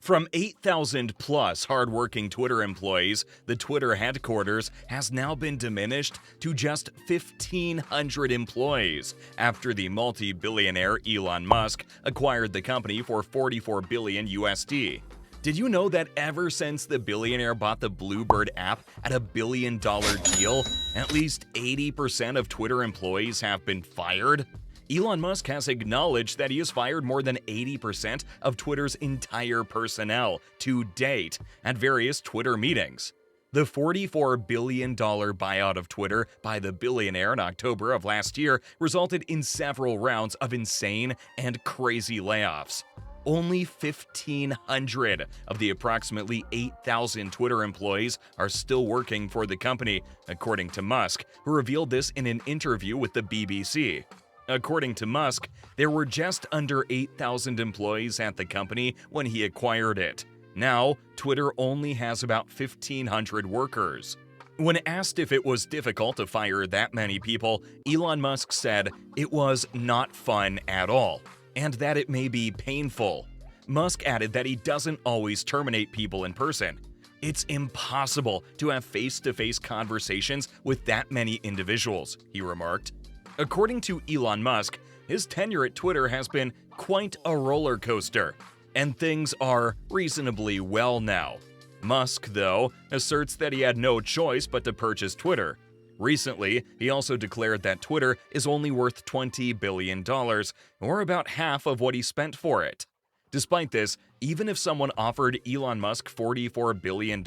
From 8,000 plus hardworking Twitter employees, the Twitter headquarters has now been diminished to just 1,500 employees after the multi-billionaire Elon Musk acquired the company for $44 billion USD. Did you know that ever since the billionaire bought the Bluebird app at $1 billion deal, at least 80% of Twitter employees have been fired? Elon Musk has acknowledged that he has fired more than 80% of Twitter's entire personnel to date at various Twitter meetings. The $44 billion buyout of Twitter by the billionaire in October of last year resulted in several rounds of insane and crazy layoffs. Only 1,500 of the approximately 8,000 Twitter employees are still working for the company, according to Musk, who revealed this in an interview with the BBC. According to Musk, there were just under 8,000 employees at the company when he acquired it. Now, Twitter only has about 1,500 workers. When asked if it was difficult to fire that many people, Elon Musk said it was not fun at all, and that it may be painful. Musk added that he doesn't always terminate people in person. It's impossible to have face-to-face conversations with that many individuals, he remarked. According to Elon Musk, his tenure at Twitter has been quite a roller coaster, and things are reasonably well now. Musk, though, asserts that he had no choice but to purchase Twitter. Recently, he also declared that Twitter is only worth $20 billion, or about half of what he spent for it. Despite this, even if someone offered Elon Musk $44 billion,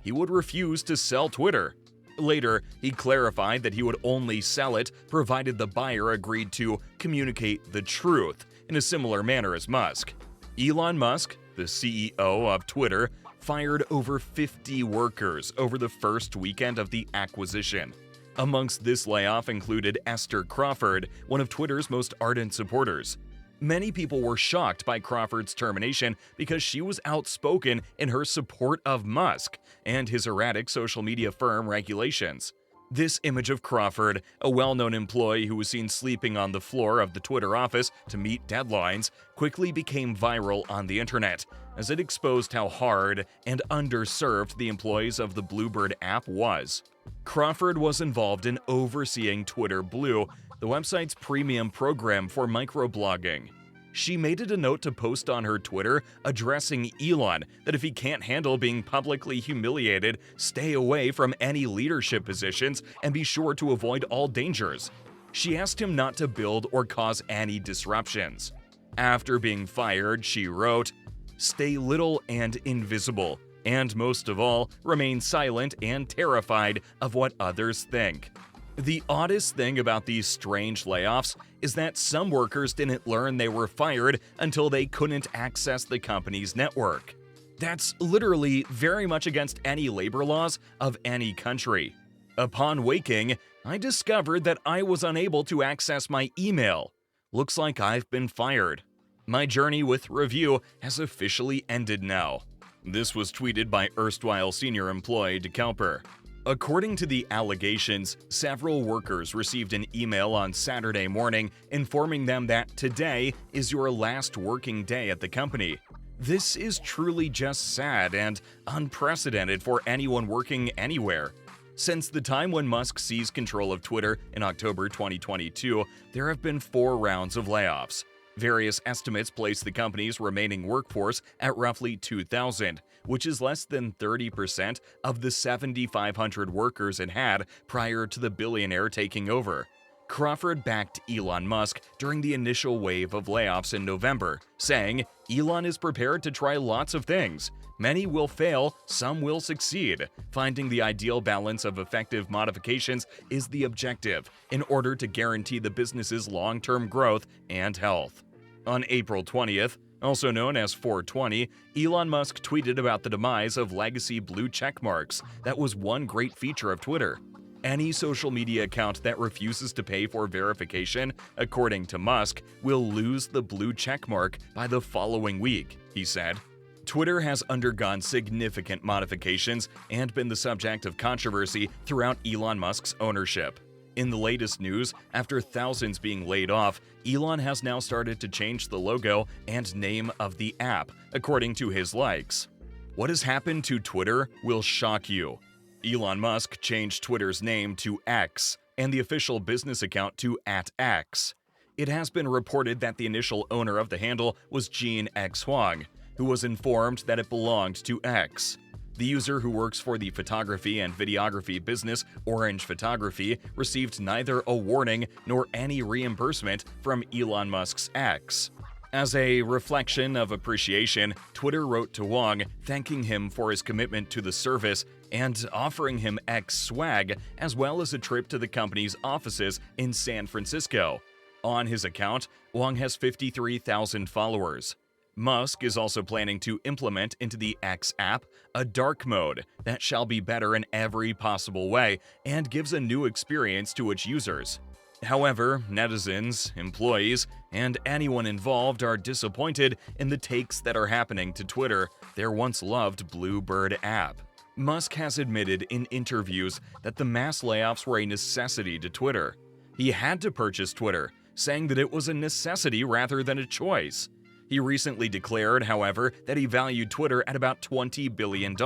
he would refuse to sell Twitter. Later, he clarified that he would only sell it provided the buyer agreed to communicate the truth in a similar manner as Musk. Elon Musk, the CEO of Twitter, fired over 50 workers over the first weekend of the acquisition. Amongst this layoff included Esther Crawford, one of Twitter's most ardent supporters. Many people were shocked by Crawford's termination because she was outspoken in her support of Musk and his erratic social media firm regulations. This image of Crawford, a well-known employee who was seen sleeping on the floor of the Twitter office to meet deadlines, quickly became viral on the internet, as it exposed how hard and underserved the employees of the Bluebird app was. Crawford was involved in overseeing Twitter Blue, the website's premium program for microblogging. She made it a note to post on her Twitter addressing Elon that if he can't handle being publicly humiliated, stay away from any leadership positions and be sure to avoid all dangers. She asked him not to build or cause any disruptions. After being fired, she wrote, "Stay little and invisible, and most of all, remain silent and terrified of what others think." The oddest thing about these strange layoffs is that some workers didn't learn they were fired until they couldn't access the company's network. That's literally very much against any labor laws of any country. Upon waking, I discovered that I was unable to access my email. Looks like I've been fired. My journey with Review has officially ended now. This was tweeted by erstwhile senior employee DeKalper. According to the allegations, several workers received an email on Saturday morning informing them that today is your last working day at the company. This is truly just sad and unprecedented for anyone working anywhere. Since the time when Musk seized control of Twitter in October 2022, there have been 4 rounds of layoffs. Various estimates place the company's remaining workforce at roughly 2,000, which is less than 30% of the 7,500 workers it had prior to the billionaire taking over. Crawford backed Elon Musk during the initial wave of layoffs in November, saying, "Elon is prepared to try lots of things. Many will fail, some will succeed. Finding the ideal balance of effective modifications is the objective in order to guarantee the business's long-term growth and health." On April 20th, also known as 420, Elon Musk tweeted about the demise of legacy blue checkmarks that was one great feature of Twitter. Any social media account that refuses to pay for verification, according to Musk, will lose the blue checkmark by the following week, he said. Twitter has undergone significant modifications and been the subject of controversy throughout Elon Musk's ownership. In the latest news, after thousands being laid off, Elon has now started to change the logo and name of the app, according to his likes. What has happened to Twitter will shock you. Elon Musk changed Twitter's name to X and the official business account to @X. It has been reported that the initial owner of the handle was Gene X Huang, who was informed that it belonged to X. The user, who works for the photography and videography business Orange Photography, received neither a warning nor any reimbursement from Elon Musk's X. As a reflection of appreciation, Twitter wrote to Huang, thanking him for his commitment to the service and offering him X swag, as well as a trip to the company's offices in San Francisco. On his account, Huang has 53,000 followers. Musk is also planning to implement into the X app a dark mode that shall be better in every possible way and gives a new experience to its users. However, netizens, employees, and anyone involved are disappointed in the takes that are happening to Twitter, their once-loved Bluebird app. Musk has admitted in interviews that the mass layoffs were a necessity to Twitter. He had to purchase Twitter, saying that it was a necessity rather than a choice. He recently declared, however, that he valued Twitter at about $20 billion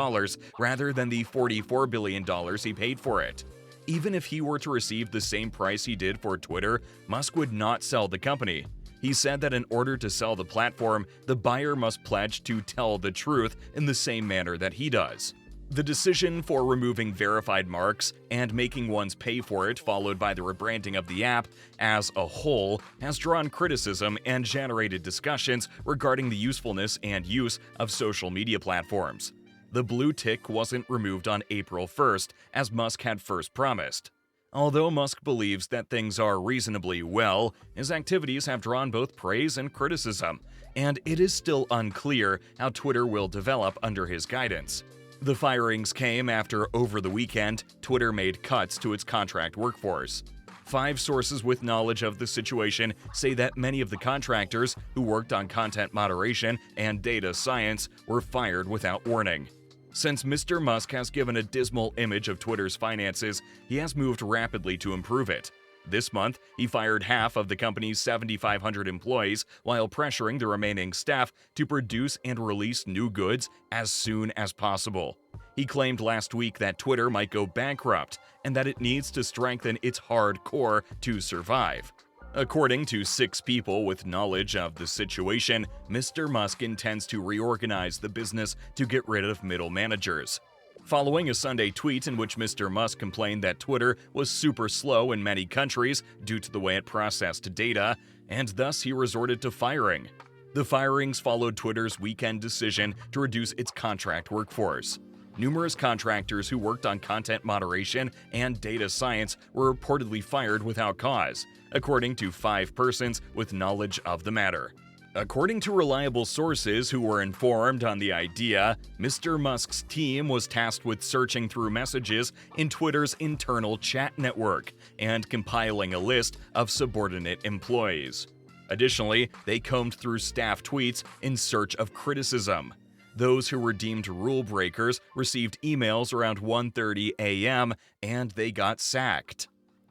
rather than the $44 billion he paid for it. Even if he were to receive the same price he did for Twitter, Musk would not sell the company. He said that in order to sell the platform, the buyer must pledge to tell the truth in the same manner that he does. The decision for removing verified marks and making ones pay for it, followed by the rebranding of the app as a whole, has drawn criticism and generated discussions regarding the usefulness and use of social media platforms. The blue tick wasn't removed on April 1st, as Musk had first promised. Although Musk believes that things are reasonably well, his activities have drawn both praise and criticism, and it is still unclear how Twitter will develop under his guidance. The firings came after, over the weekend, Twitter made cuts to its contract workforce. 5 sources with knowledge of the situation say that many of the contractors who worked on content moderation and data science were fired without warning. Since Mr. Musk has given a dismal image of Twitter's finances, he has moved rapidly to improve it. This month, he fired half of the company's 7,500 employees while pressuring the remaining staff to produce and release new goods as soon as possible. He claimed last week that Twitter might go bankrupt and that it needs to strengthen its hard core to survive. According to 6 people with knowledge of the situation, Mr. Musk intends to reorganize the business to get rid of middle managers. Following a Sunday tweet in which Mr. Musk complained that Twitter was super slow in many countries due to the way it processed data, and thus he resorted to firing. The firings followed Twitter's weekend decision to reduce its contract workforce. Numerous contractors who worked on content moderation and data science were reportedly fired without cause, according to 5 persons with knowledge of the matter. According to reliable sources who were informed on the idea, Mr. Musk's team was tasked with searching through messages in Twitter's internal chat network and compiling a list of subordinate employees. Additionally, they combed through staff tweets in search of criticism. Those who were deemed rule breakers received emails around 1:30 a.m. and they got sacked.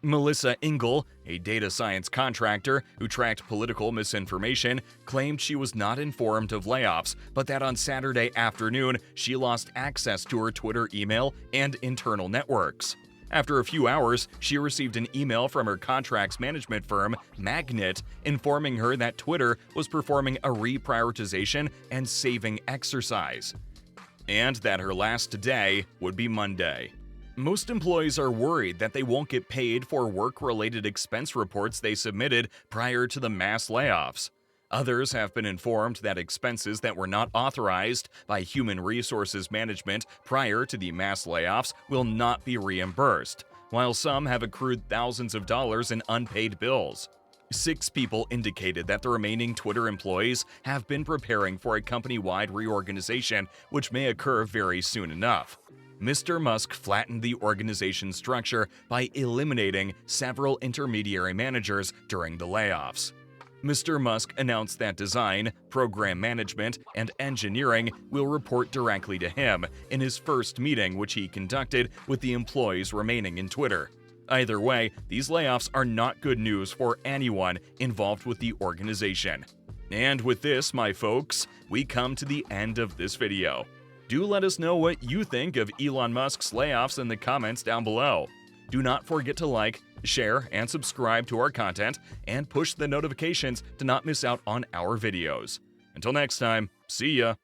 Melissa Engel, a data science contractor who tracked political misinformation, claimed she was not informed of layoffs, but that on Saturday afternoon she lost access to her Twitter email and internal networks. After a few hours, she received an email from her contracts management firm, Magnet, informing her that Twitter was performing a reprioritization and saving exercise, and that her last day would be Monday. Most employees are worried that they won't get paid for work-related expense reports they submitted prior to the mass layoffs. Others have been informed that expenses that were not authorized by Human Resources Management prior to the mass layoffs will not be reimbursed, while some have accrued thousands of dollars in unpaid bills. 6 people indicated that the remaining Twitter employees have been preparing for a company-wide reorganization, which may occur very soon enough. Mr. Musk flattened the organization's structure by eliminating several intermediary managers during the layoffs. Mr. Musk announced that design, program management, and engineering will report directly to him in his first meeting, which he conducted with the employees remaining in Twitter. Either way, these layoffs are not good news for anyone involved with the organization. And with this, my folks, we come to the end of this video. Do let us know what you think of Elon Musk's layoffs in the comments down below. Do not forget to like, share, and subscribe to our content, and push the notifications to not miss out on our videos. Until next time, see ya!